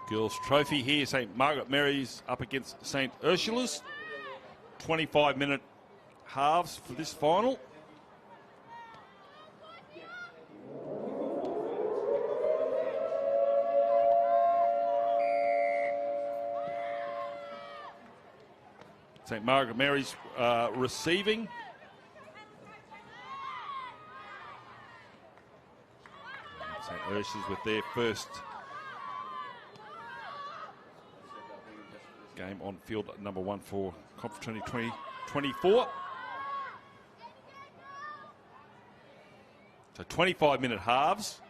Girls' trophy here. St. Margaret Mary's up against St. Ursula's. 25-minute halves for this final. St. Margaret Mary's receiving. St. Ursula's with their first game on field number 1 for Confraternity 2024. So 25-minute halves.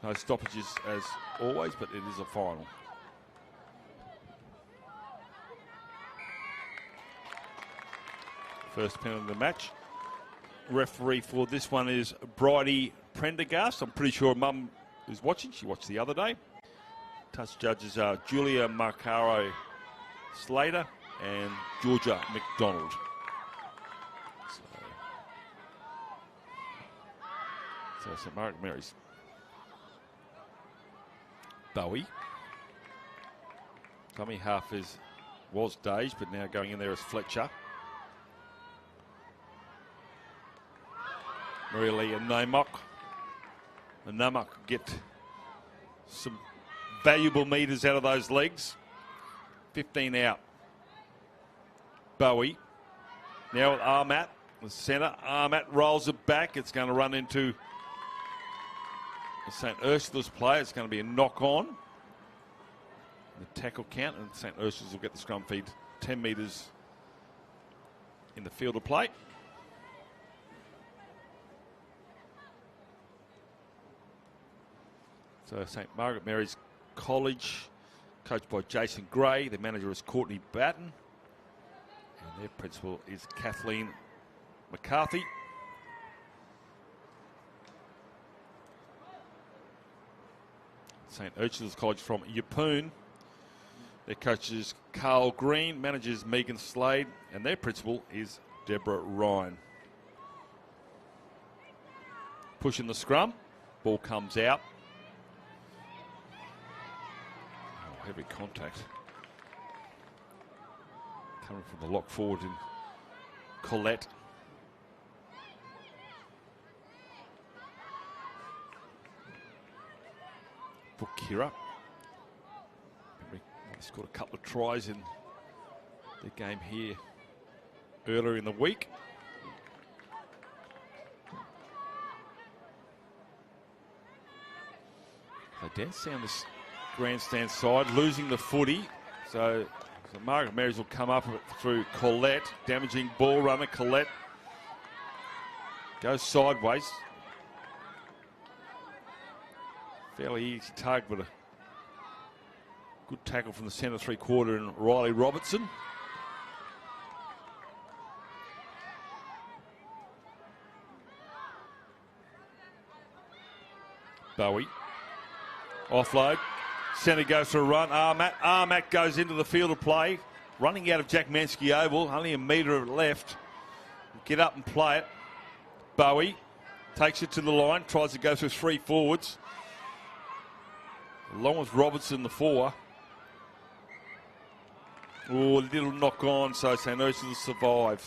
No stoppages as always, but it is a final. First penalty of the match. Referee for this one is Bridie Prendergast. I'm pretty sure Mum is watching. She watched the other day. Touch judges are Julia Marcaro Slater and Georgia McDonald. So St. Margaret Mary's Bowie. Dummy half was Dage, but now going in there as Fletcher. Maria Lee and Namok. And Namok get some valuable metres out of those legs. 15 out. Bowie. Now with Armat, the centre. Armat rolls it back. It's going to run into the St. Ursula's player. It's going to be a knock on. The tackle count, and St. Ursula's will get the scrum feed 10 metres in the field of play. So St. Margaret Mary's College, coached by Jason Gray. Their manager is Courtney Batten. And their principal is Kathleen McCarthy. St. Ursula's College from Yeppoon. Their coach is Carl Green, managers Megan Slade, and their principal is Deborah Ryan. Pushing the scrum, ball comes out. Heavy contact coming from the lock forward in Colette. For Kira. He scored a couple of tries in the game here earlier in the week. They dance down this grandstand side, losing the footy. So Margaret Mary's will come up through Colette, damaging ball runner. Colette goes sideways. Fairly easy tug, but a good tackle from the centre 3/4 and Riley Robertson. Bowie. Offload. Centre goes for a run. Armat goes into the field of play. Running out of Jack Mansky Oval. Only a metre of it left. Get up and play it. Bowie takes it to the line. Tries to go through 3 forwards. Along with Robertson, the 4. Oh, a little knock on, so St. Ursula survive.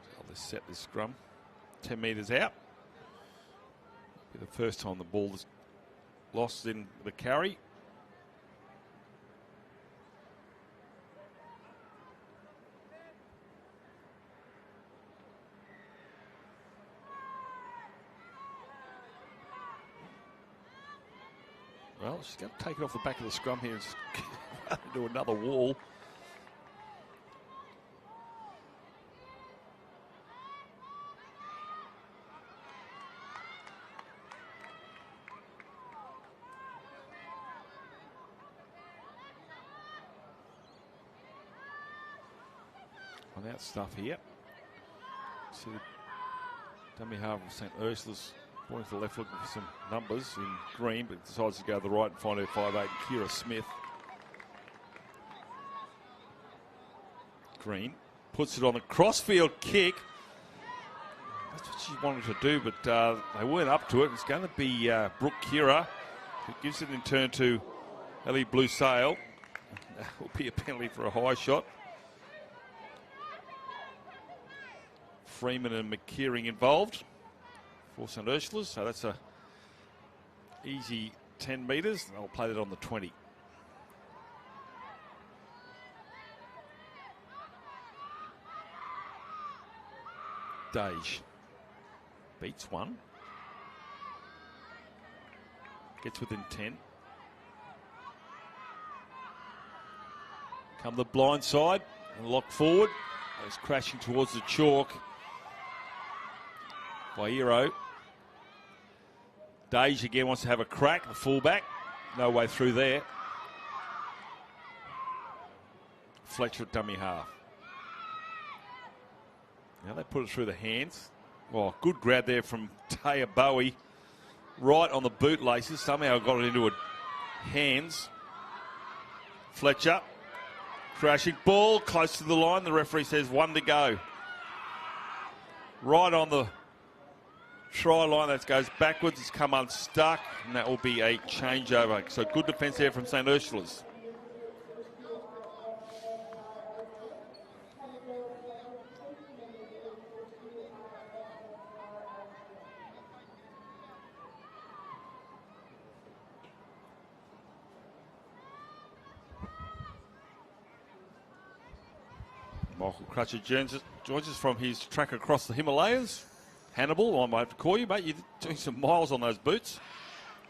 So let's set this scrum. 10 metres out. Be the first time the ball is lost in the carry. Well, she's going to take it off the back of the scrum here and just run into another wall. On that stuff here. See the dummy half of St. Ursula's pointing to the left, looking for some numbers in green, but decides to go to the right and find her 5'8", Kira Smith. Green puts it on the crossfield kick. That's what she wanted to do, but they weren't up to it. It's going to be Brooke Kira who gives it in turn to Ellie Blue Sail. That will be a penalty for a high shot. Freeman and McKeering involved for St Ursula's, so that's a easy 10 metres. I'll play that on the 20. Dage beats one. Gets within 10. Come the blind side and lock forward. Goes crashing towards the chalk by Hero. Dage again wants to have a crack, the fullback. No way through there. Fletcher at dummy half. Now they put it through the hands. Oh, good grab there from Taya Bowie. Right on the bootlaces. Somehow got it into her hands. Fletcher. Crashing ball close to the line. The referee says 1 to go. Right on the try line. That goes backwards. It's come unstuck. And that will be a changeover. So good defence there from St Ursula's. Michael Crutcher joins us from his track across the Himalayas. Hannibal, I might have to call you, mate. You're doing some miles on those boots.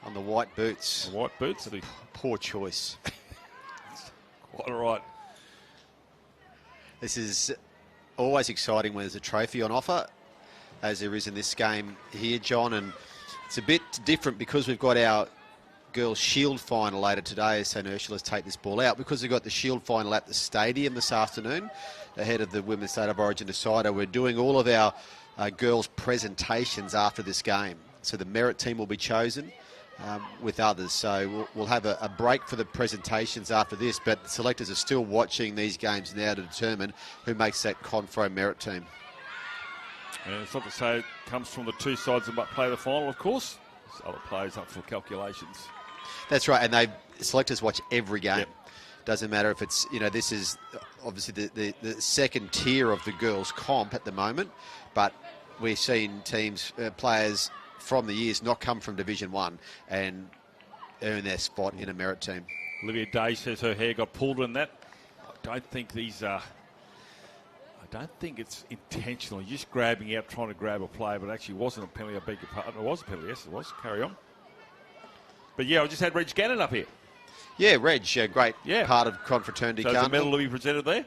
On the white boots. The white boots. Poor choice. Quite all right. This is always exciting when there's a trophy on offer, as there is in this game here, John. And it's a bit different because we've got our girls' shield final later today as St Ursula's take this ball out, because we've got the shield final at the stadium this afternoon ahead of the Women's State of Origin decider. We're doing all of our girls' presentations after this game. So the merit team will be chosen with others. So we'll have a break for the presentations after this, but the selectors are still watching these games now to determine who makes that Confro merit team. And it's not to say it comes from the two sides that might play the final, of course. There's other players up for calculations. That's right, and selectors watch every game. Yep. Doesn't matter if it's, this is obviously the second tier of the girls' comp at the moment, but we've seen teams, players from the years not come from Division 1 and earn their spot in a merit team. Olivia Day says her hair got pulled in that. I don't think it's intentional. You're just grabbing out, trying to grab a player, but actually wasn't a penalty. I beg your pardon. It was a penalty. Yes, it was. Carry on. But yeah, I just had Reg Gannon up here. Yeah, Reg, great part of Confraternity Carnival. So the medal will be presented there?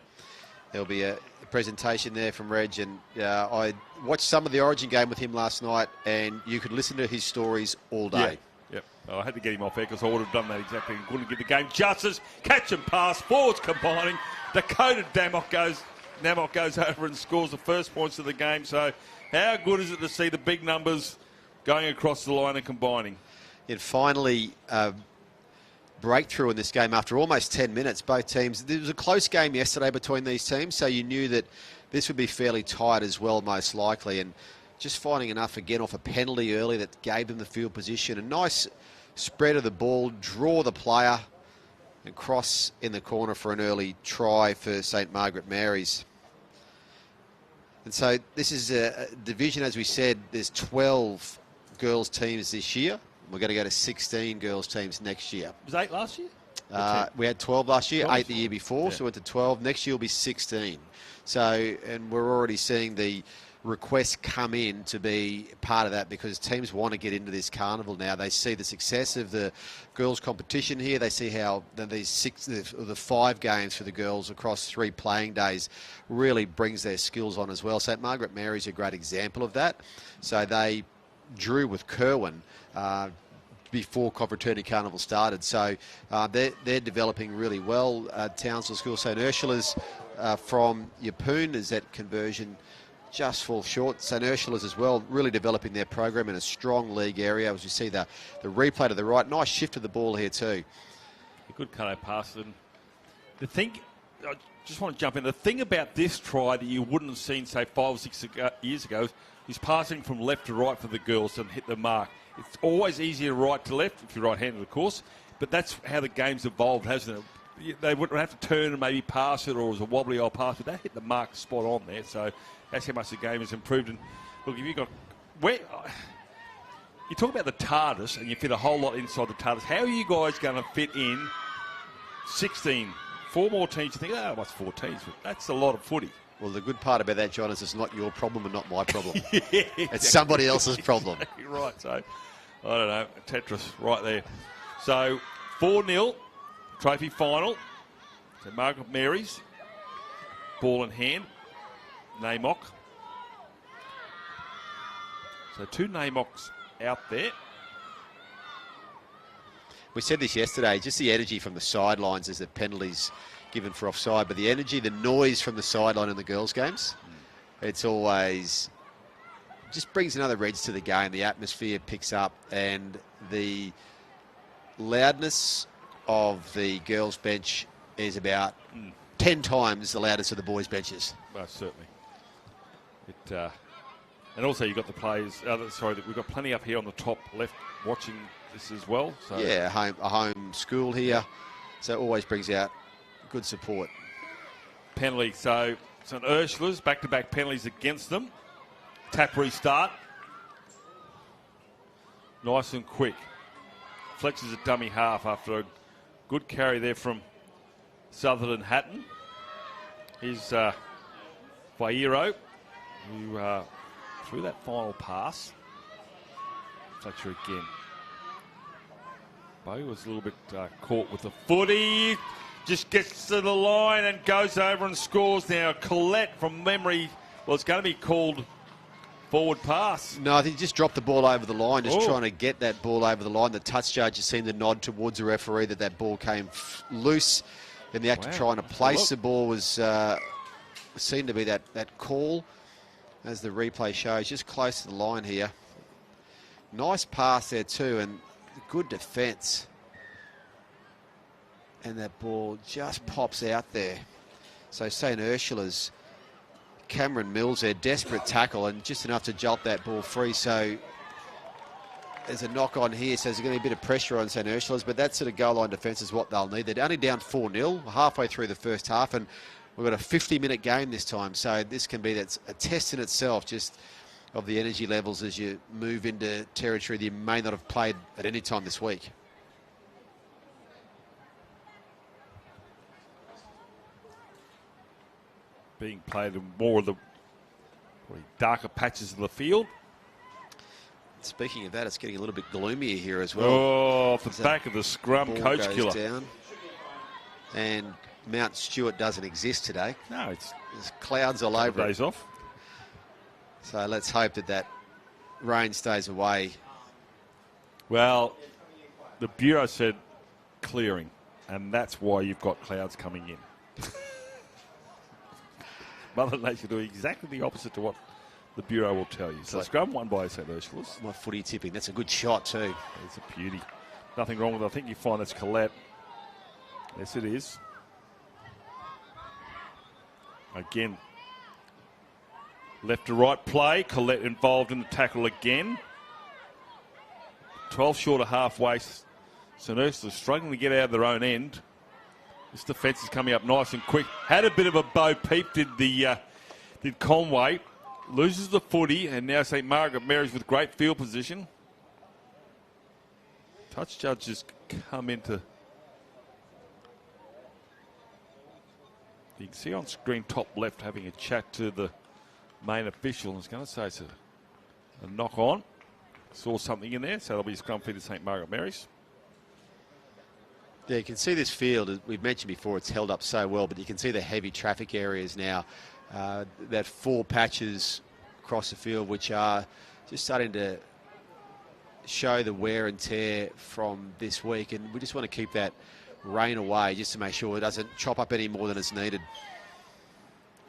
There'll be a presentation there from Reg, and I watched some of the Origin game with him last night, and you could listen to his stories all day. Yep. I had to get him off there because I would have done that exactly. Couldn't give the game justice. Catch and pass. Forwards combining. Dakota Namok goes over and scores the first points of the game. So how good is it to see the big numbers going across the line and combining? It finally breakthrough in this game after almost 10 minutes. Both teams, there was a close game yesterday between these teams, so you knew that this would be fairly tight as well, most likely. And just finding enough again off a penalty early that gave them the field position. A nice spread of the ball, draw the player, and cross in the corner for an early try for St Margaret Mary's. And so this is a division, as we said, there's 12 girls teams this year. We're going to go to 16 girls teams next year. Was 8 last year? We had 12 last year, 12? 8 the year before, so we went to 12. Next year will be 16. So, and we're already seeing the requests come in to be part of that because teams want to get into this carnival now. They see the success of the girls' competition here. They see how the 5 games for the girls across 3 playing days really brings their skills on as well. St Margaret Mary's a great example of that. So they drew with Kerwin before Confraternity Carnival started. So they're developing really well. Townsville School, St Ursula's from Yeppoon, as that conversion just falls short. St Ursula's as well, really developing their program in a strong league area. As you see the replay to the right, nice shift of the ball here too. A good cut-out pass. And the thing, I just want to jump in, the thing about this try that you wouldn't have seen, say, 5 or 6 years ago, He's passing from left to right for the girls and hit the mark. It's always easier right to left if you're right-handed, of course, but that's how the game's evolved, hasn't it? They wouldn't have to turn and maybe pass it, or it was a wobbly old pass, but they hit the mark spot on there. So that's how much the game has improved. And look, if you got you talk about the TARDIS, and you fit a whole lot inside the TARDIS. How are you guys going to fit in 16? 4 more teams. You think, oh, what's 4 teams? But that's a lot of footy. Well, the good part about that, John, is it's not your problem and not my problem. Yeah, exactly. It's somebody else's problem. Exactly right. So, I don't know. Tetris right there. So, 4-0. Trophy final. So, Margaret Mary's. Ball in hand. Namok. So, 2 Namoks out there. We said this yesterday, just the energy from the sidelines as the penalties given for offside, but the energy, the noise from the sideline in the girls' games, it's always just brings another edge to the game. The atmosphere picks up, and the loudness of the girls' bench is about 10 times the loudness of the boys' benches. Most certainly. And also you've got the players, we've got plenty up here on the top left watching this as well. So. Yeah, a home school here, so it always brings out good support. Penalty, so St Ursula's, back-to-back penalties against them. Tap restart. Nice and quick. Flex is a dummy half after a good carry there from Sutherland Hatton. Here's Vairo, who threw that final pass. Fletcher again. Bo was a little bit caught with the footy. Just gets to the line and goes over and scores now. Collette from memory. Well, it's going to be called forward pass. No, I think he just dropped the ball over the line, just trying to get that ball over the line. The touch judge has seen the nod towards the referee that ball came loose. In the act of trying to place the ball was seen to be that call, as the replay shows, just close to the line here. Nice pass there too, and good defence. And that ball just pops out there. So St Ursula's Cameron Mills there, desperate tackle and just enough to jolt that ball free. So there's a knock on here, so there's going to be a bit of pressure on St Ursula's, but that sort of goal line defence is what they'll need. They're only down 4-0 halfway through the first half, and we've got a 50-minute game this time. So this can be a test in itself, just of the energy levels as you move into territory that you may not have played at any time this week. Being played in more of the darker patches of the field. Speaking of that, it's getting a little bit gloomier here as well. Oh, off the back of the scrum, coach killer. Down. And Mount Stewart doesn't exist today. No, there's clouds all over. Days off. So let's hope that rain stays away. Well, the Bureau said clearing, and that's why you've got clouds coming in. Mother Nature doing exactly the opposite to what the Bureau will tell you. So scrum won by St Ursula's. My footy tipping. That's a good shot too. It's a beauty. Nothing wrong with it. I think you find it's Collette. Yes, it is. Again. Left to right play. Collette involved in the tackle again. 12 short of halfway. St Ursula's struggling to get out of their own end. This defence is coming up nice and quick. Had a bit of a bow peep, did Conway. Loses the footy, and now St Margaret Mary's with great field position. Touch judges come into... You can see on screen top left having a chat to the main official. I was going to say it's a knock on. Saw something in there, so that'll be a scrum feed to St Margaret Mary's. Yeah, you can see this field, as we've mentioned before, it's held up so well, but you can see the heavy traffic areas now. That 4 patches across the field, which are just starting to show the wear and tear from this week. And we just want to keep that rain away just to make sure it doesn't chop up any more than it's needed.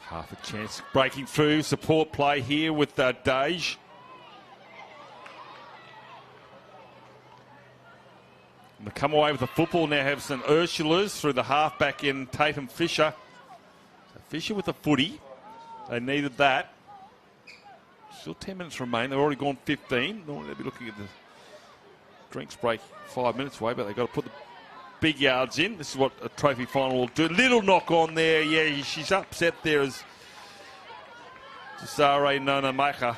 Half a chance. Breaking through, support play here with Dage. And they come away with the football now, have St Ursula's through the halfback in Tatum Fisher. So Fisher with the footy. They needed that. Still 10 minutes remain. They've already gone 15. Normally they'll be looking at the drinks break 5 minutes away, but they've got to put the big yards in. This is what a trophy final will do. Little knock on there. Yeah, she's upset there as Zare Nonamaker.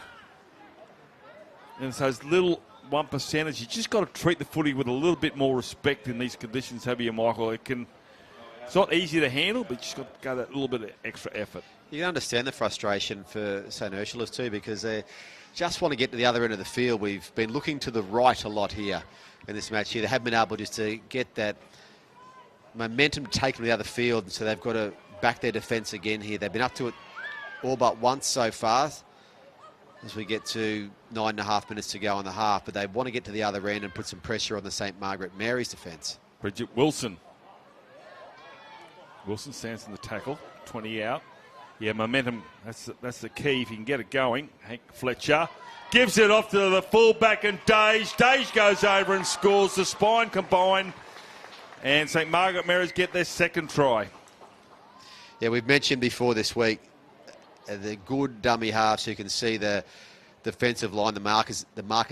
And it's those little 1%ers. You just got to treat the footy with a little bit more respect in these conditions, have you, Michael? It's not easy to handle, but you just got to go that little bit of extra effort. You can understand the frustration for St Ursula's too, because they just want to get to the other end of the field. We've been looking to the right a lot here in this match here. They haven't been able just to get that momentum to take them to the other field, so they've got to back their defence again here. They've been up to it all but once so far as we get to 9.5 minutes to go on the half, but they want to get to the other end and put some pressure on the St Margaret Mary's defence. Bridget Wilson. Wilson stands in the tackle, 20 out. Yeah, momentum, that's the key if you can get it going. Hank Fletcher gives it off to the fullback and Dage. Dage goes over and scores. The spine combined. And St Margaret Mary's get their second try. Yeah, we've mentioned before this week the good dummy halves who can see the defensive line, the markers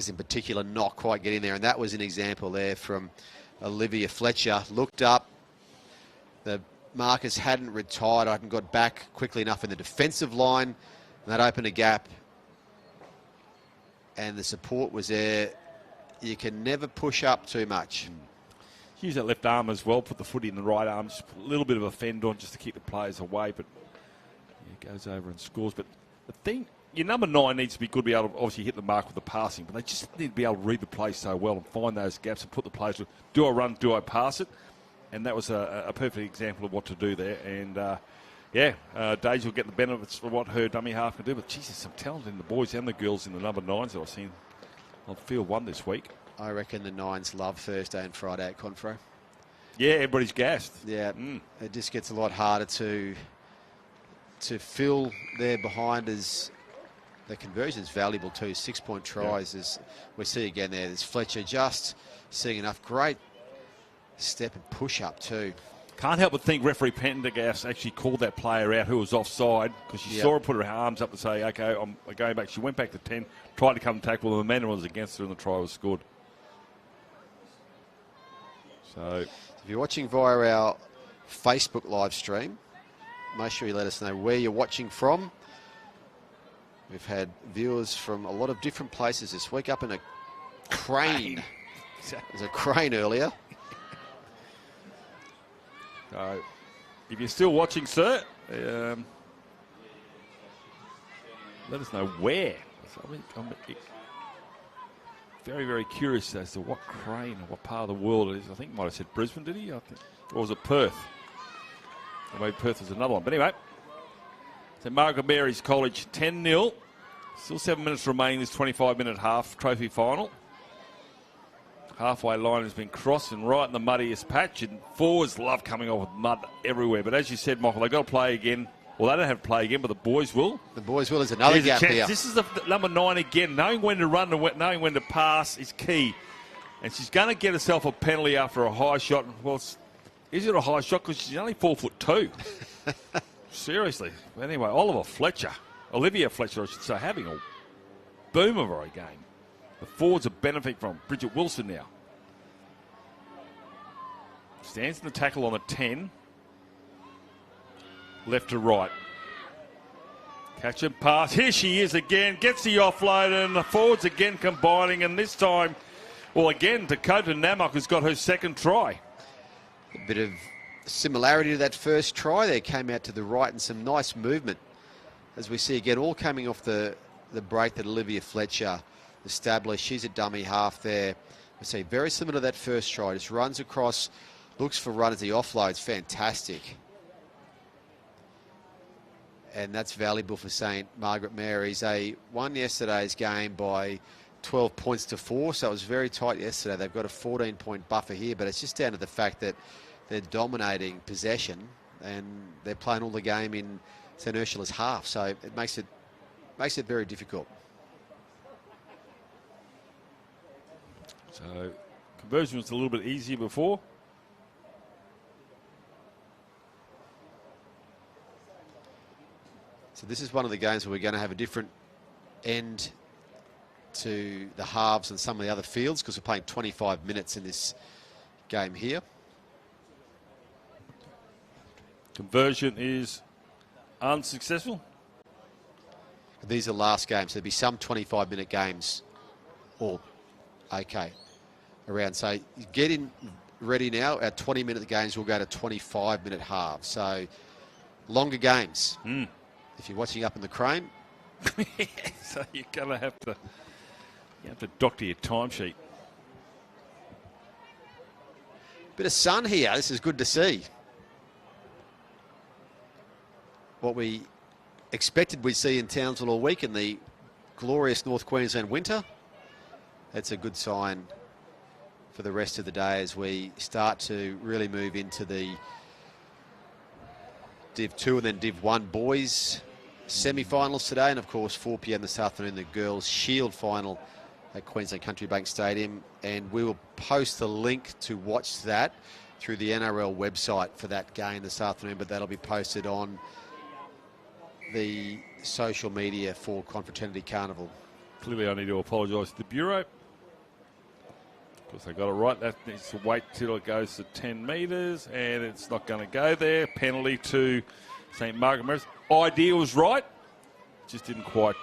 in particular not quite getting there. And that was an example there from Olivia Fletcher. Looked up. The markers hadn't retired, hadn't got back quickly enough in the defensive line, and that opened a gap, and the support was there. You can never push up too much. Use that left arm as well, put the footy in the right arm, just put a little bit of a fend on just to keep the players away, but he goes over and scores. But the thing, your number 9 needs to be good, be able to obviously hit the mark with the passing, but they just need to be able to read the play so well and find those gaps and put the players through. Do I run, do I pass it? And that was a perfect example of what to do there. And, Daisy will get the benefits for what her dummy half can do. But, Jesus, some talent in the boys and the girls in the number 9s that I've seen on field 1 this week. I reckon the 9s love Thursday and Friday at Confro. Yeah, everybody's gassed. Yeah, It just gets a lot harder to fill there behind as the conversion's valuable too. 6-point tries, as we see again there. There's Fletcher just seeing enough. Great step and push up too. Can't help but think referee Pendergast actually called that player out who was offside because she saw her put her arms up to say, okay, I'm going back. She went back to 10, tried to come and tackle. The momentum was against her and the try was scored. So if you're watching via our Facebook live stream, make sure you let us know where you're watching from. We've had viewers from a lot of different places this week. Up in a crane. There's a crane earlier. So, if you're still watching, sir, let us know where. I'm very, very curious as to what crane or what part of the world it is. I think he might have said Brisbane, did he? Or was it Perth? Or maybe Perth was another one. But anyway, so Margaret Mary's College 10-0. Still 7 minutes remaining this 25-minute half trophy final. Halfway line has been crossed and right in the muddiest patch, and forwards love coming off with mud everywhere. But as you said, Michael, they've got to play again. Well, they don't have to play again, but the boys will. The boys will. There's another gap here. This is the number 9 again. Knowing when to run and knowing when to pass is key. And she's going to get herself a penalty after a high shot. Well, is it a high shot? Because she's only 4'2". Seriously. But anyway, Olivia Fletcher, I should say, having a boom of her game. The forwards are benefiting from Bridget Wilson now. Stands in the tackle on a 10. Left to right. Catch and pass. Here she is again. Gets the offload and the forwards again combining. And this time, well, again, Dakota Namok has got her second try. A bit of similarity to that first try there. Came out to the right and some nice movement. As we see again, all coming off the break that Olivia Fletcher established. She's a dummy half there. I say very similar to that first try. Just runs across, looks for runners. The offload's fantastic. And that's valuable for St Margaret Mary's. They won yesterday's game by 12 points to 4, so it was very tight yesterday. They've got a 14-point buffer here, but it's just down to the fact that they're dominating possession and they're playing all the game in St Ursula's half, so it makes it very difficult. So conversion was a little bit easier before. So this is one of the games where we're going to have a different end to the halves and some of the other fields because we're playing 25 minutes in this game here. Conversion is unsuccessful. These are last games. There'll be some 25-minute games all okay around. So getting ready now. Our 20-minute games will go to 25-minute halves. So longer games. If you're watching up in the crane. So you're going to have to doctor your timesheet. Bit of sun here. This is good to see. What we expected we'd see in Townsville all week in the glorious North Queensland winter. That's a good sign for the rest of the day as we start to really move into the Div 2 and then Div 1 boys semi-finals today, and of course 4 p.m. this afternoon the girls Shield final at Queensland Country Bank Stadium, and we will post the link to watch that through the NRL website for that game this afternoon, but that'll be posted on the social media for Confraternity Carnival. Clearly I need to apologise to the Bureau because they got it right. That needs to wait till it goes to 10 metres, and it's not going to go there. Penalty to St Margaret Mary. Idea was right, just didn't quite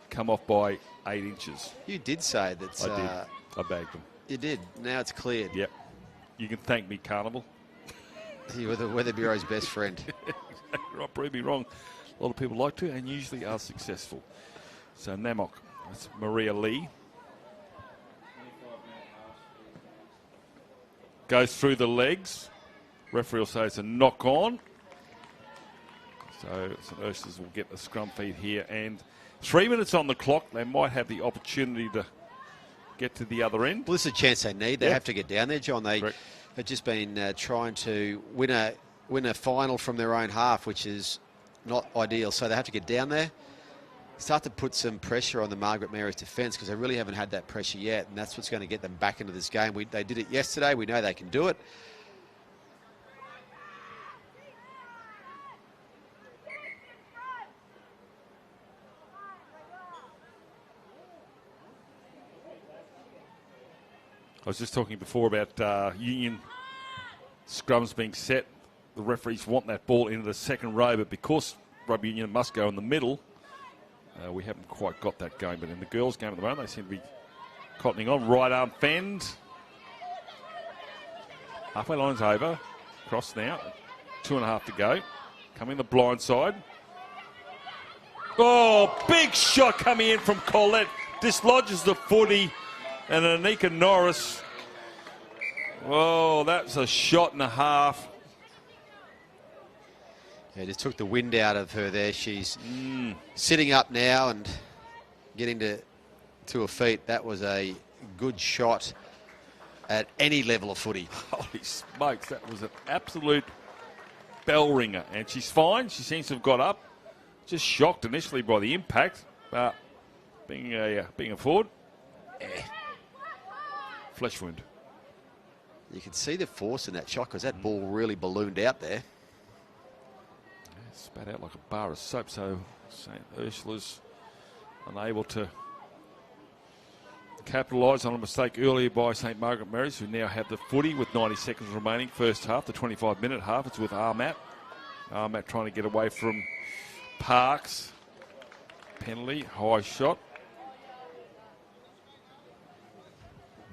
come off by 8 inches. You did say that. I did. I bagged them. You did. Now it's cleared. Yep. You can thank me, Carnival. You were the Weather Bureau's best friend. Exactly right. Prove me wrong. A lot of people like to and usually are successful. So Namok, that's Maria Lee. Goes through the legs. Referee will say it's a knock on. So St Ursulas will get the scrum feed here. And 3 minutes on the clock. They might have the opportunity to get to the other end. Well, this is a chance they need. They have to get down there, John. They've Correct. just been trying to win a final from their own half, which is not ideal. So they have to get down there, start to put some pressure on the Margaret Mary's defence because they really haven't had that pressure yet, and that's what's going to get them back into this game. They did it yesterday. We know they can do it. I was just talking before about Union scrums being set. The referees want that ball into the second row, but because Rugby Union must go in the middle, we haven't quite got that going. But in the girls' game at the moment, they seem to be cottoning on. Right arm fend. Halfway line's over. Cross now. 2.5 to go. Coming the blind side. Oh, big shot coming in from Colette. Dislodges the footy. And Anika Norris. Oh, that's a shot and a half. Yeah, just took the wind out of her there. She's sitting up now and getting to her feet. That was a good shot at any level of footy. Holy smokes, that was an absolute bell ringer. And she's fine. She seems to have got up. Just shocked initially by the impact. But being a forward, flesh wound. You can see the force in that shot because that ball really ballooned out there. Spat out like a bar of soap, so St Ursula's unable to capitalise on a mistake earlier by St Margaret Mary's, who now have the footy with 90 seconds remaining. First half, the 25-minute half, it's with Armat. Armat trying to get away from Parks. Penalty, high shot.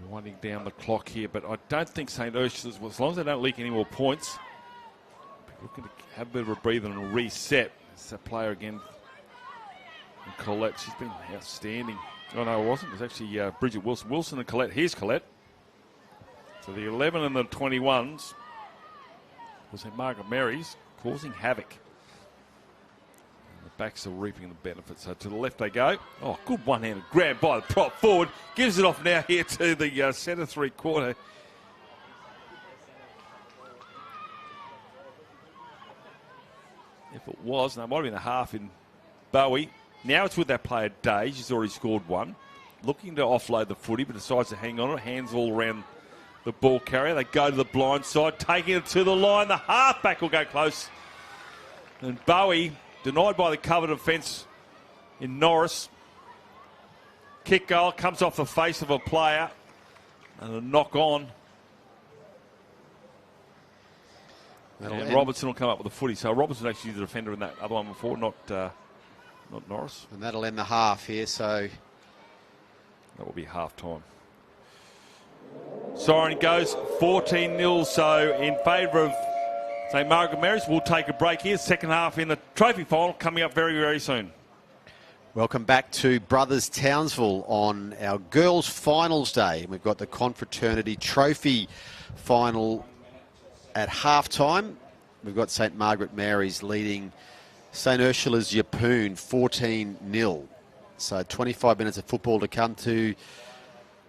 Winding down the clock here, but I don't think St Ursula's, well, as long as they don't leak any more points, looking to have a bit of a breather and reset. It's that player again, and Colette. She's been outstanding. Oh, no, it wasn't. It was actually Bridget Wilson. Wilson and Colette. Here's Colette. So the 11 and the 21s was at Margaret Mary's, causing havoc. And the backs are reaping the benefits. So to the left they go. Oh, good one-handed grab by the prop forward. Gives it off now here to the centre three-quarter. If it was, no, it might have been a half in Bowie. Now it's with that player Day. She's already scored one. Looking to offload the footy, but decides to hang on it. Hands all around the ball carrier. They go to the blind side, taking it to the line. The halfback will go close. And Bowie, denied by the cover defence in Norris. Kick goal comes off the face of a player. And a knock on. And Robertson will come up with a footy. So Robertson actually the defender in that other one before, not Norris. And that'll end the half here, so... That will be half-time. Siren goes 14-0, so in favour of St Margaret Mary's. We'll take a break here. Second half in the trophy final coming up very, very soon. Welcome back to Brothers Townsville on our girls' finals day. We've got the Confraternity Trophy final at half-time. We've got St Margaret Mary's leading St Ursula's Yeppoon 14-0. So 25 minutes of football to come to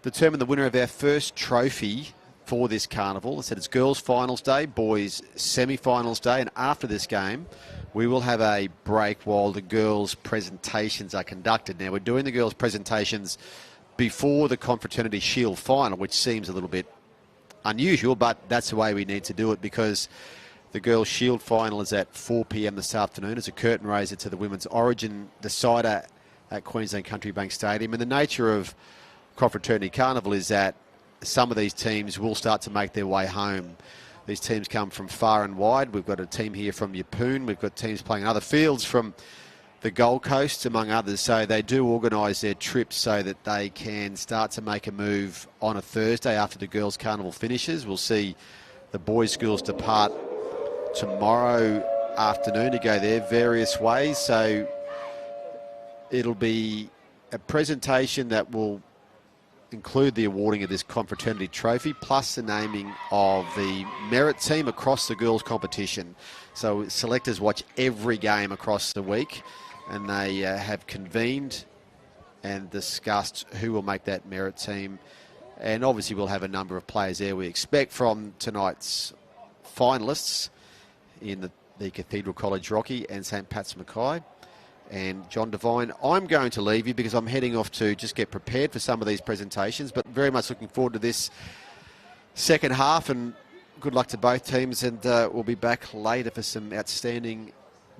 determine the winner of our first trophy for this carnival. I said it's girls' finals day, boys' semi-finals day, and after this game, we will have a break while the girls' presentations are conducted. Now, we're doing the girls' presentations before the Confraternity Shield final, which seems a little bit unusual, but that's the way we need to do it because the girls' Shield final is at 4 p.m. this afternoon as a curtain raiser to the Women's Origin decider at Queensland Country Bank Stadium. And the nature of Confraternity Carnival is that some of these teams will start to make their way home. These teams come from far and wide. We've got a team here from Yeppoon. We've got teams playing other fields from the Gold Coast, among others. So they do organise their trips so that they can start to make a move on a Thursday after the girls' carnival finishes. We'll see the boys' schools depart tomorrow afternoon to go their various ways. So it'll be a presentation that will include the awarding of this Confraternity Trophy plus the naming of the merit team across the girls' competition. So selectors watch every game across the week and they have convened and discussed who will make that merit team. And obviously we'll have a number of players there we expect from tonight's finalists in the Cathedral College Rocky and St Pat's Mackay. And John Devine, I'm going to leave you because I'm heading off to just get prepared for some of these presentations, but very much looking forward to this second half, and good luck to both teams, and we'll be back later for some outstanding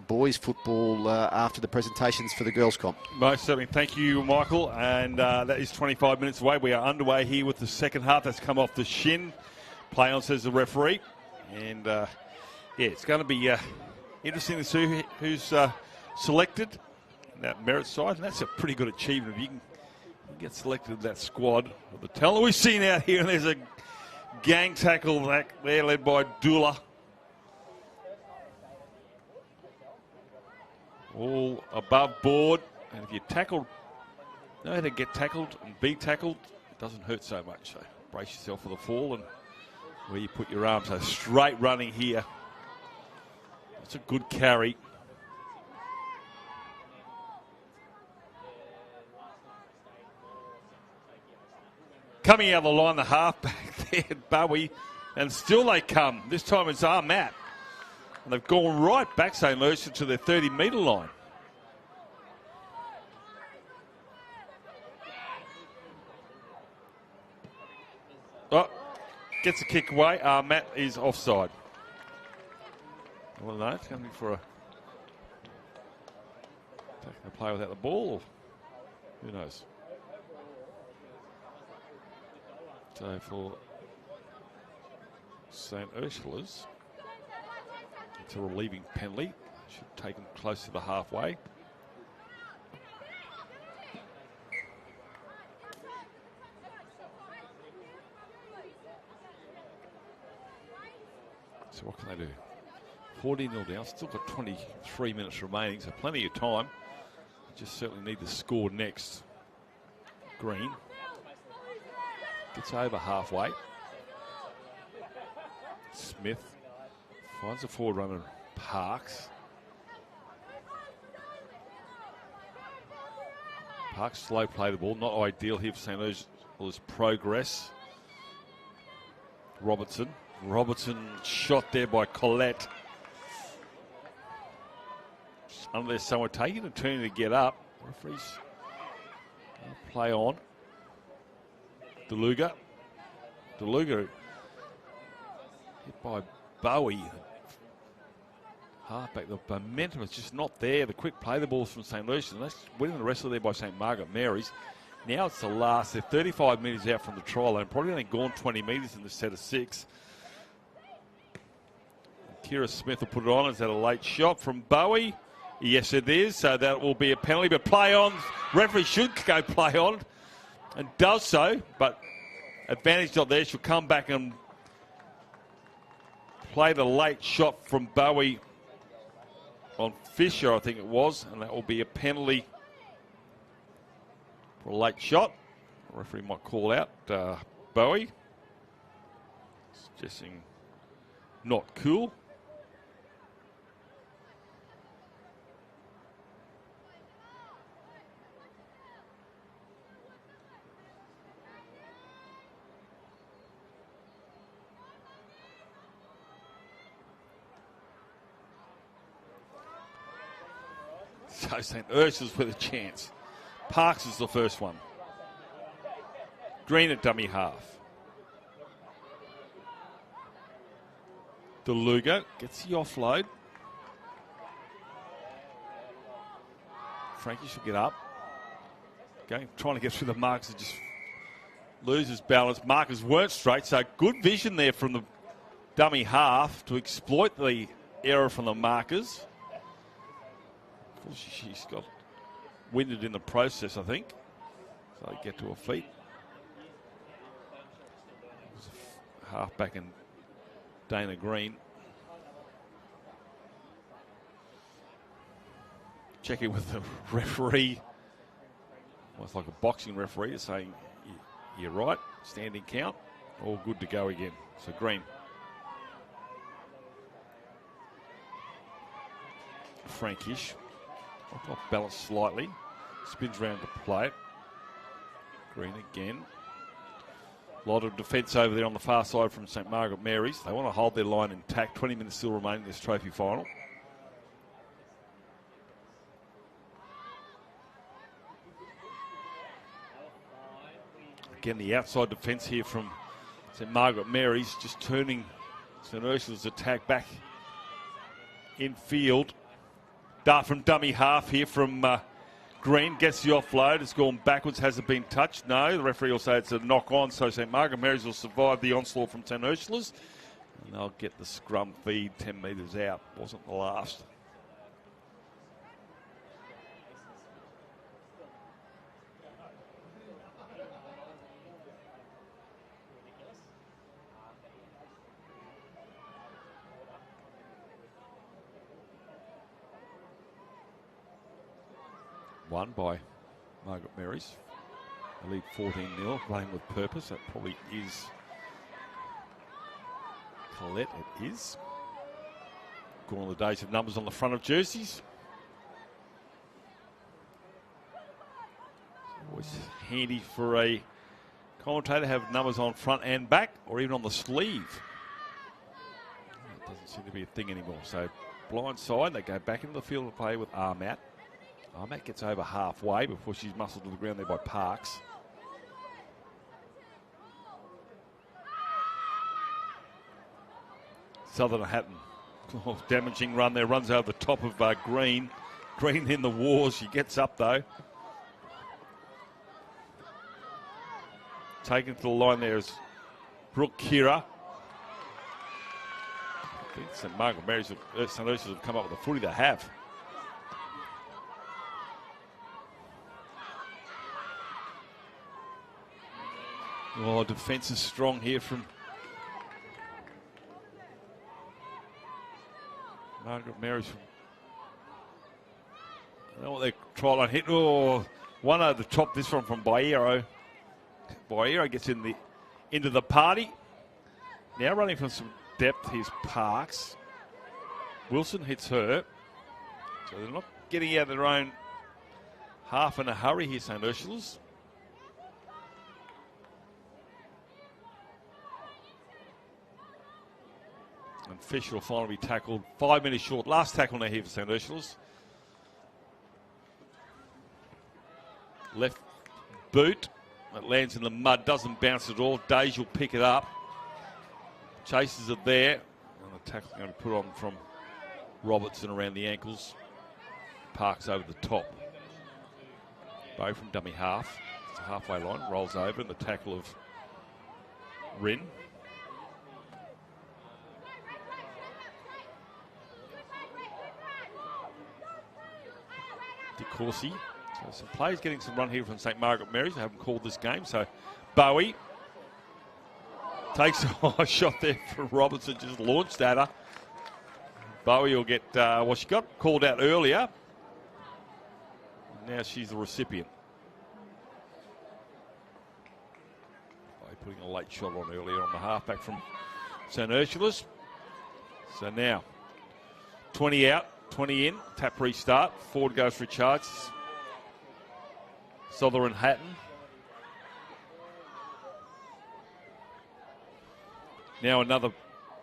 boys football after the presentations for the girls' comp. Most certainly. Thank you, Michael, and that is 25 minutes away. We are underway here with the second half. That's come off the shin. Play on, says the referee. And, yeah, it's going to be interesting to see who's selected in that merit side, and that's a pretty good achievement. If you can get selected in that squad of the talent we've seen out here, and there's a gang tackle back there led by Dula. All above board, and if you know how to get tackled and be tackled, it doesn't hurt so much. So brace yourself for the fall and where you put your arms. So straight running here. It's a good carry. Coming out of the line, the halfback there, Bowie, and still they come. This time it's Matt. And they've gone right back, St. Lucia, to their 30-metre line. Oh, gets a kick away. Matt is offside. Well, no, it's going to be for taking a play without the ball. Or who knows? So for St. Ursula's, it's a relieving penalty. Should take them close to the halfway. So what can they do? 14-0 down, still got 23 minutes remaining, so plenty of time. Just certainly need to score next. Green gets over halfway. Smith finds a forward runner, Parks. Parks slow play the ball, not ideal here for St. Ursula's progress. Robertson shot there by Collette. Under there somewhere, taking a turn to get up. Referees play on. DeLuga hit by Bowie. Halfback, the momentum is just not there. The quick play the balls from St. Lucia. And that's winning the wrestle there by St. Margaret Mary's. Now it's the last. They're 35 metres out from the try line. Probably only gone 20 metres in the set of 6. Kira Smith will put it on. Is that a late shot from Bowie? Yes, it is. So that will be a penalty. But play on. Referee should go play on. And does so. But advantage not there. She'll come back and play the late shot from Bowie on Fisher, I think it was. And that will be a penalty for a late shot. The referee might call out Bowie. Suggesting not cool. So St. Ursula's with a chance. Parks is the first one. Green at dummy half. DeLuga gets the offload. Frankie should get up. Trying to get through the markers and just loses balance. Markers weren't straight, so good vision there from the dummy half to exploit the error from the markers. She's got winded in the process, I think. So they get to her feet. Half back in Dana Green. Checking with the referee. Almost like a boxing referee saying, you're right, standing count. All good to go again. So Green. Frankish. Off balance slightly. Spins round to play it. Green again. A lot of defence over there on the far side from St. Margaret Mary's. They want to hold their line intact. 20 minutes still remaining in this trophy final. Again, the outside defence here from St. Margaret Mary's just turning St. Ursula's attack back in field. Dart from dummy half here from Green. Gets the offload. It's gone backwards. Has it been touched? No. The referee will say it's a knock on. So St. Margaret Mary's will survive the onslaught from St. Ursula's. And they'll get the scrum feed 10 metres out. Wasn't the last. Won by Margaret Mary's. They lead 14-0, playing with purpose. That probably is Colette. It is. Gone the days of numbers on the front of jerseys. It's always handy for a commentator to have numbers on front and back, or even on the sleeve. That doesn't seem to be a thing anymore. So blind side, they go back into the field to play with Armat. Armat gets over halfway before she's muscled to the ground there by Parks. Southern Hatton. Oh, damaging run there. Runs over the top of Green. Green in the wars. She gets up though. Taken to the line there is Brooke Kira. I think St. Margaret Mary's, St. Ursula's have come up with a footy. They have. Oh, defence is strong here from Margaret Mary's. I know what they try line hit. Oh, one over the top. This one from Bairo. Bairo gets into the party. Now running from some depth. Here's Parks. Wilson hits her. So they're not getting out of their own half in a hurry here, St. Ursula's. And Fisher will finally be tackled 5 minutes short. Last tackle now here for St. Ursula's. Left boot. It lands in the mud. Doesn't bounce at all. Days will pick it up. Chases it there. And the tackle going to put on from Robertson around the ankles. Parks over the top. Bow from dummy half. It's a halfway line, rolls over, and the tackle of Rin. Corsi. So some players getting some run here from St. Margaret Mary's. They haven't called this game. So Bowie takes a shot there from Robertson, just launched at her. Bowie will get, well, she got called out earlier. Now she's the recipient. Bowie putting a late shot on earlier on the halfback from St. Ursula's. So now 20 out. 20 in, tap restart. Forward goes for a charge. Sotherland Hatton. Now another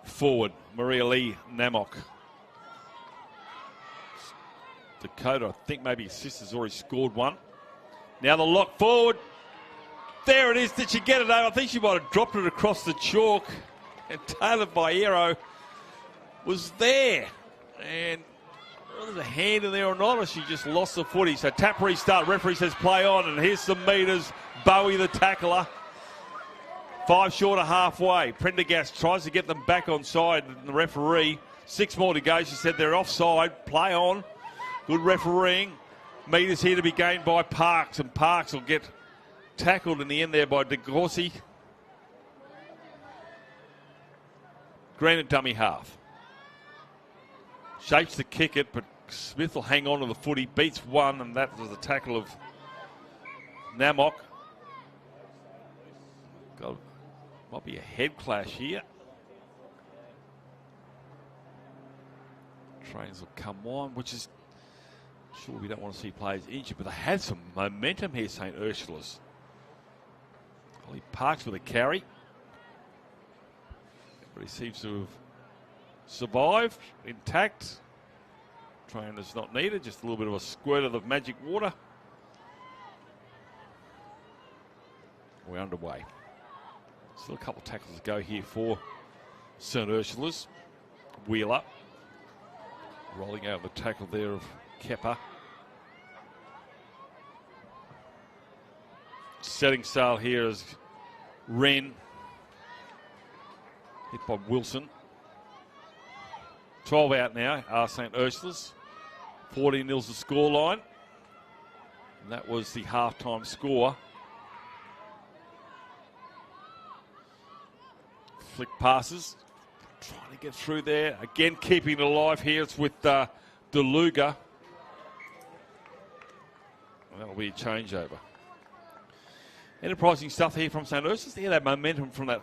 forward, Maria Lee Namok. Dakota, I think maybe his sister's already scored one. Now the lock forward. There it is. Did she get it over? I think she might have dropped it across the chalk. And Taylor Baero was there. And whether there's a hand in there or not, or she just lost the footy. So tap restart, referee says play on, and here's some meters. Bowie the tackler. 5 short of halfway. Prendergast tries to get them back on side, and the referee, 6 more to go. She said they're offside, play on. Good refereeing. Meters here to be gained by Parks, and Parks will get tackled in the end there by De Gorsi. Granted dummy half. Shapes to kick it, but Smith will hang on to the footy. Beats one, and that was the tackle of Namok. God, might be a head clash here. Trains will come on, which is, sure we don't want to see players injured, but they had some momentum here, St. Ursula's. Holly Parks with a carry. But he seems to have survived, intact. Trainer's not needed, just a little bit of a squirt of the magic water. We're underway. Still a couple of tackles to go here for St. Ursula's. Wheeler rolling out the tackle there of Kepper. Setting sail here is Wren. Hit by Wilson. 12 out now are St. Ursula's. 14-0's the scoreline. And that was the halftime score. Flick passes. Trying to get through there. Again, keeping it alive here. It's with DeLuga. And that'll be a changeover. Enterprising stuff here from St. Ursula's. Yeah, that momentum from that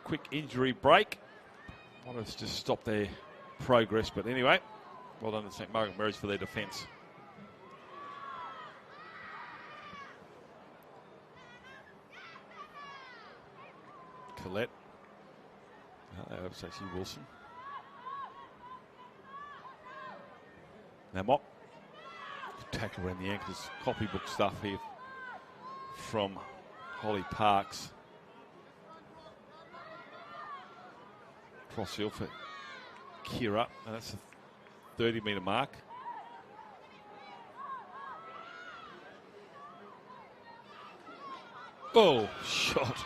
quick injury break. Might have just stopped their progress, but anyway, well done to St. Margaret Mary's for their defence. Collette. That was actually Wilson. Namok. Tackle around the ankles. Copybook stuff here from Holly Parks. Cross field for Kira. And that's a 30-metre mark. Oh, shot.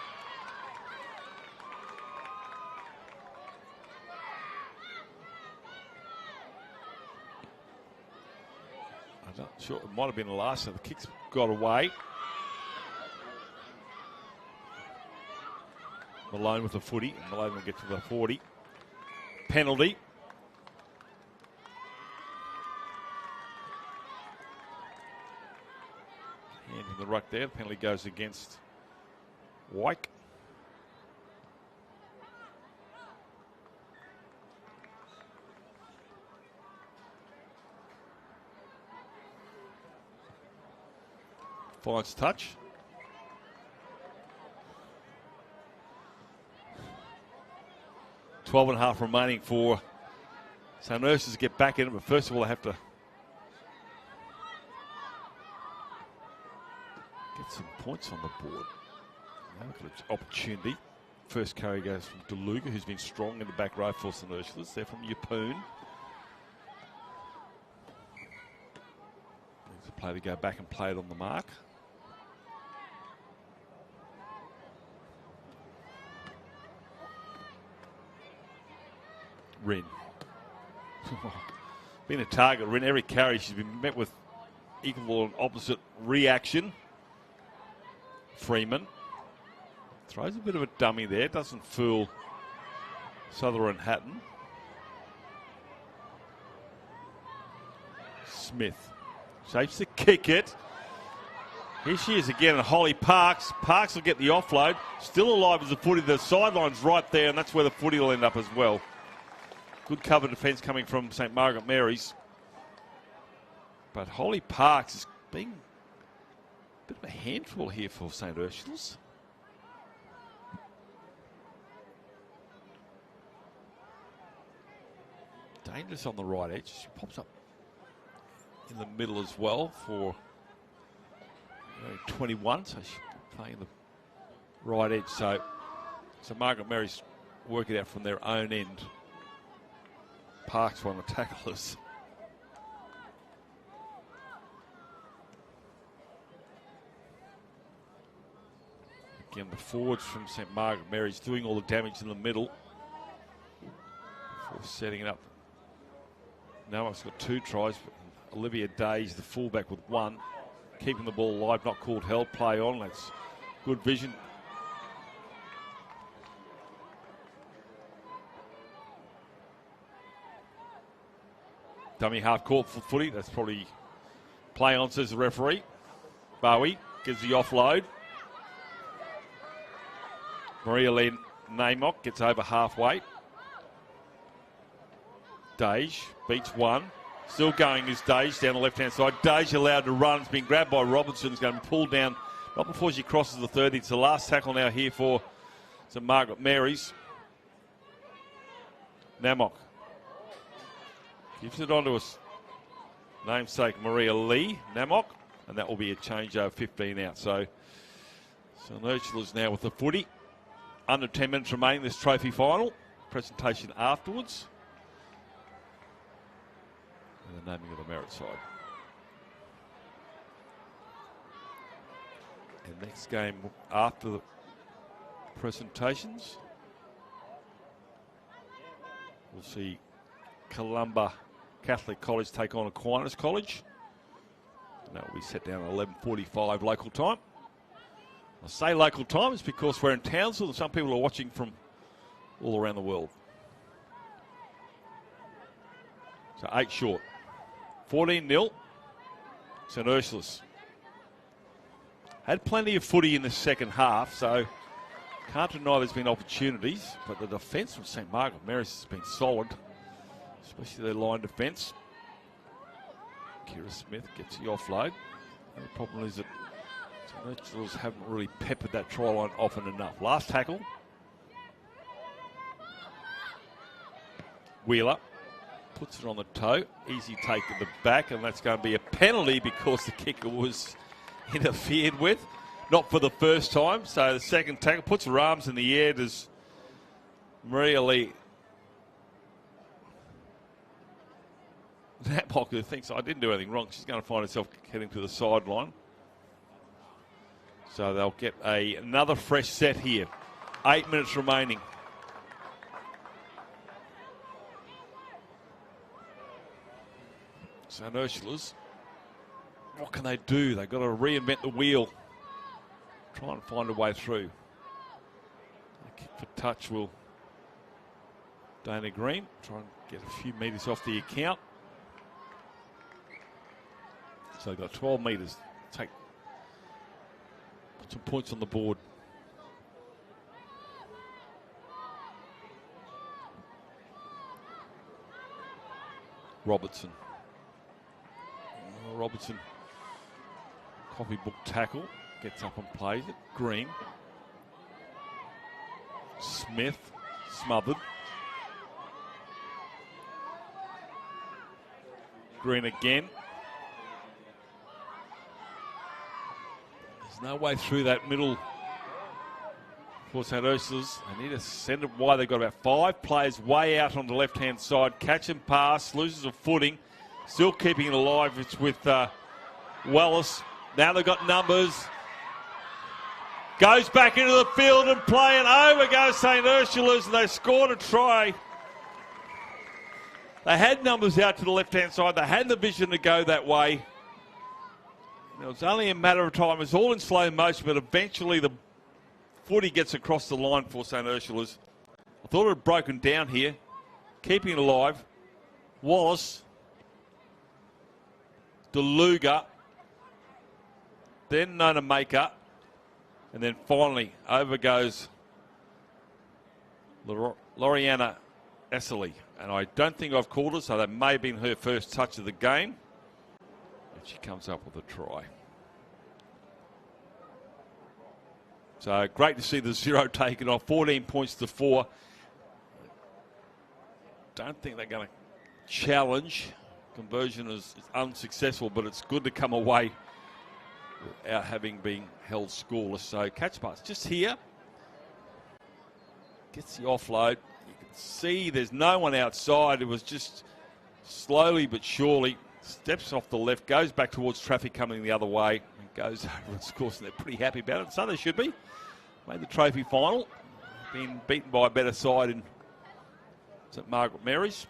I'm not sure. It might have been the last, so the kicks got away. Malone with the footy. Malone will get to the 40. Penalty. Hand in the ruck there. The penalty goes against Wyke. Finds touch. Twelve and a half remaining for St. Ursula's to get back in it, but first of all, they have to get some points on the board. Now look at the opportunity. First carry goes from DeLuga, who's been strong in the back row for St. Ursula's. They're from Yeppoon. There's a play to go back and play it on the mark. Rin. Been a target, Rin. Every carry she's been met with equal and opposite reaction. Freeman throws a bit of a dummy there. Doesn't fool Sutherland Hatton. Smith shapes to kick it. Here she is again, and Holly Parks. Parks will get the offload. Still alive as a footy. The sideline's right there, and that's where the footy will end up as well. Good cover defence coming from St. Margaret Mary's. But Holly Parks is being a bit of a handful here for St. Ursulas. Dangerous on the right edge. She pops up in the middle as well for 21, so she's playing the right edge. So Margaret Mary's work it out from their own end. Parks want to tackle us. Again, the forwards from St. Margaret Mary's doing all the damage in the middle before setting it up. Now it's got 2 tries. Olivia Days, the fullback, with 1. Keeping the ball alive, not called held. Play on. That's good vision. Dummy half court for footy. That's probably play on, says the referee. Bowie gives the offload. Maria Lee Namok gets over halfway. Dage beats 1. Still going is Dage down the left-hand side. Dage allowed to run. It's been grabbed by Robertson. It's going to be pulled down not before she crosses the 30. It's the last tackle now here for St. Margaret Mary's. Namok gives it on to us. Namesake Maria Lee Namok. And that will be a change over 15 out. So Ursula's now with the footy. Under 10 minutes remaining this trophy final. Presentation afterwards. And the naming of the merit side. And next game after the presentations, we'll see Columba Catholic College take on Aquinas College. And that will be set down at 11:45 local time. I say local time is because we're in Townsville and some people are watching from all around the world. So 8 short. 14-0. St. Ursulas. Had plenty of footy in the second half, so can't deny there's been opportunities, but the defence from St. Margaret Mary's has been solid, especially their line defence. Kira Smith gets the offload. And the problem is that St. Ursulas haven't really peppered that try line often enough. Last tackle. Wheeler puts it on the toe. Easy take to the back, and that's going to be a penalty because the kicker was interfered with. Not for the first time. So the second tackle puts her arms in the air. Does Maria Lee Natmock, who thinks I didn't do anything wrong, she's going to find herself heading to the sideline. So they'll get another fresh set here. 8 minutes remaining. St. Ursula's, what can they do? They've got to reinvent the wheel. Try and find a way through. A kick for touch will Dana Green try and get a few metres off the account. So they've got 12 metres. Put some points on the board. Robertson. Robertson, copybook tackle, gets up and plays it. Green. Smith, smothered. Green again. There's no way through that middle for St. Ursulas. They need to send it wide. They've got about 5 players way out on the left-hand side. Catch and pass, loses a footing. Still keeping it alive. It's with Wallace. Now they've got numbers. Goes back into the field and play, and over goes St. Ursula's, and they scored a try. They had numbers out to the left-hand side. They had the vision to go that way. It was only a matter of time. It was all in slow motion, but eventually the footy gets across the line for St. Ursula's. I thought it had broken down here. Keeping it alive. Wallace. DeLuga. Then Nona Maker. And then finally, over goes Loriana Esserly. And I don't think I've called her, so that may have been her first touch of the game. And she comes up with a try. So great to see the 0 taken off. 14 points to 4. Don't think they're going to challenge. Conversion is unsuccessful, but it's good to come away without having been held scoreless. So catch pass just here. Gets the offload. You can see there's no one outside. It was just slowly but surely steps off the left, goes back towards traffic coming the other way, and goes over and scores. And they're pretty happy about it. So they should be. Made the trophy final. Been beaten by a better side in St. Margaret Mary's.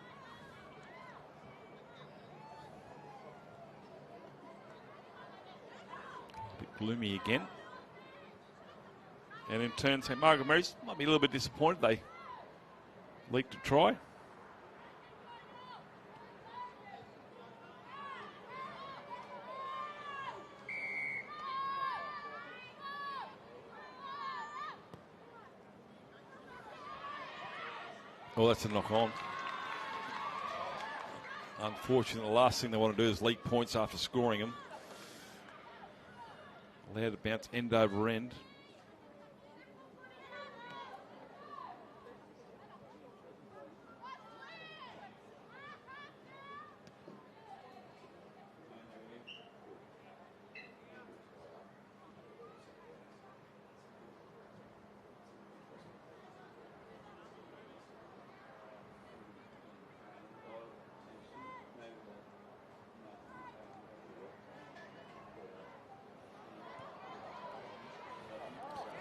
A bit gloomy again. And in turn, St. Margaret Mary's might be a little bit disappointed. They leaked a try. Well, that's a knock on. Unfortunately, the last thing they want to do is leak points after scoring them. Allowed to bounce end over end.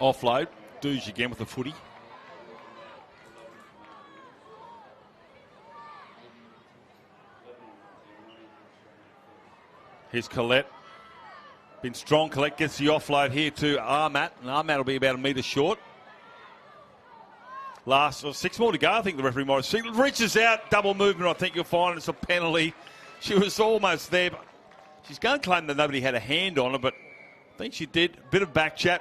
Offload. Douche again with the footy. Here's Collette. Been strong. Collette gets the offload here to Armat. And Armat will be about a metre short. Last 6 more to go. I think the referee might have seen. Reaches out. Double movement. I think you'll find it's a penalty. She was almost there. But she's going to claim that nobody had a hand on her, but I think she did. A bit of back chat.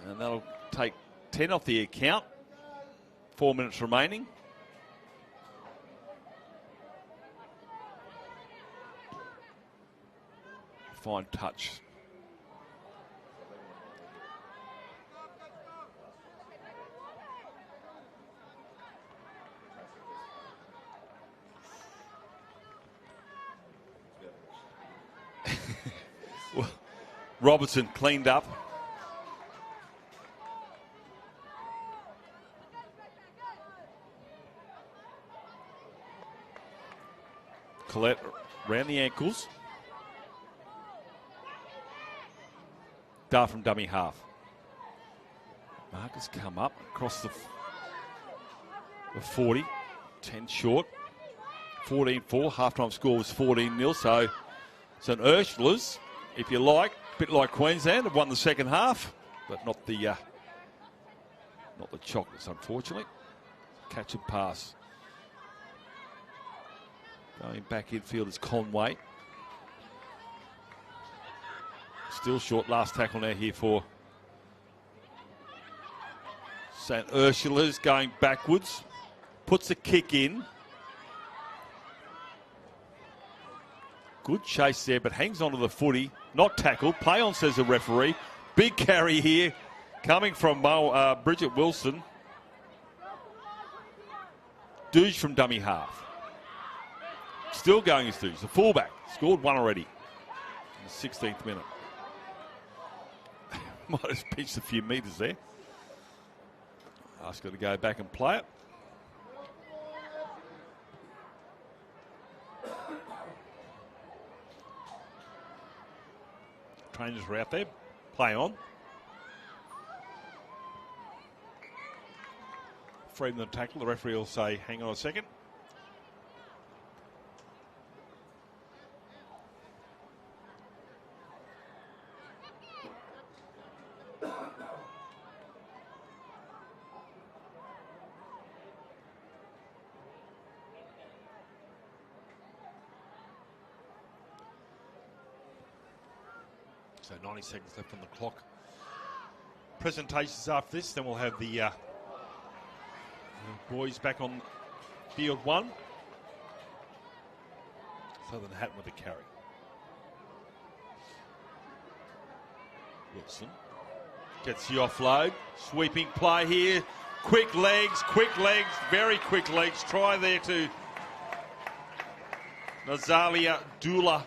And that'll take 10 off the account. 4 minutes remaining. Fine touch. Well, Robertson cleaned up. Collette around the ankles. Dart from dummy half. Marcus come up across the 40. 10 short. 14-4. Halftime score was 14-0. So St. Ursula's, if you like, a bit like Queensland, have won the second half, but not the chocolates, unfortunately. Catch and pass. Going back infield is Conway. Still short. Last tackle now here for St. Ursula's. Going backwards. Puts a kick in. Good chase there, but hangs onto the footy. Not tackled. Play on, says the referee. Big carry here coming from Bridget Wilson. Douche from dummy half. Still going as Douche. The fullback. Scored one already in the 16th minute. Might have pinched a few metres there. Ask her to go back and play it. changes are out there. Play on. Freedom of the tackle. The referee will say, hang on a second. So 90 seconds left on the clock. Presentations after this, then we'll have the boys back on field one. Southern Hatton with a carry. Wilson gets the offload. Sweeping play here. Quick legs, very quick legs. Try there to Nazalia Dula.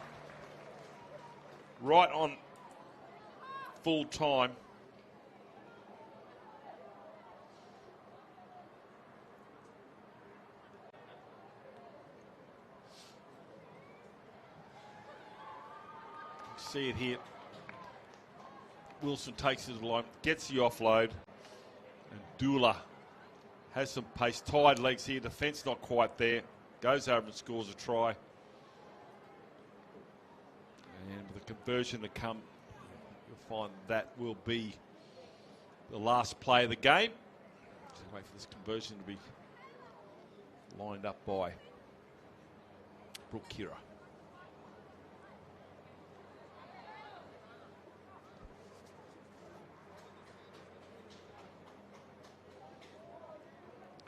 Right on full time. See it here. Wilson takes his line, gets the offload, and Dula has some pace. Tied legs here, defence not quite there. Goes over and scores a try. And with the conversion to come, you'll find that will be the last play of the game. Just wait for this conversion to be lined up by Brooke Kira.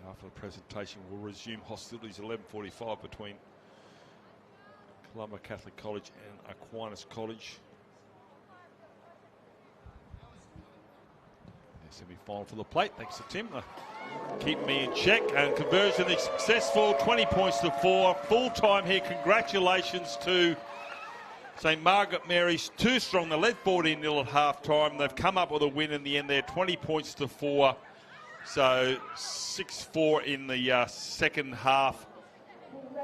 After the presentation, we'll resume hostilities 11:45 between Columba Catholic College and Aquinas College. Semi-final for the plate. Thanks to Tim. Keep me in check. And conversion is successful. 20 points to 4. Full time here. Congratulations to St. Margaret Mary's. Too strong. They led 14-0 at half time. They've come up with a win in the end there. 20 points to 4. So 6-4 in the second half.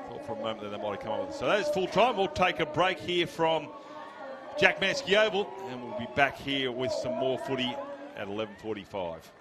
Thought for a moment that they might have come up with it. So that is full time. We'll take a break here from Jack Mansky Oval, and we'll be back here with some more footy at 11:45.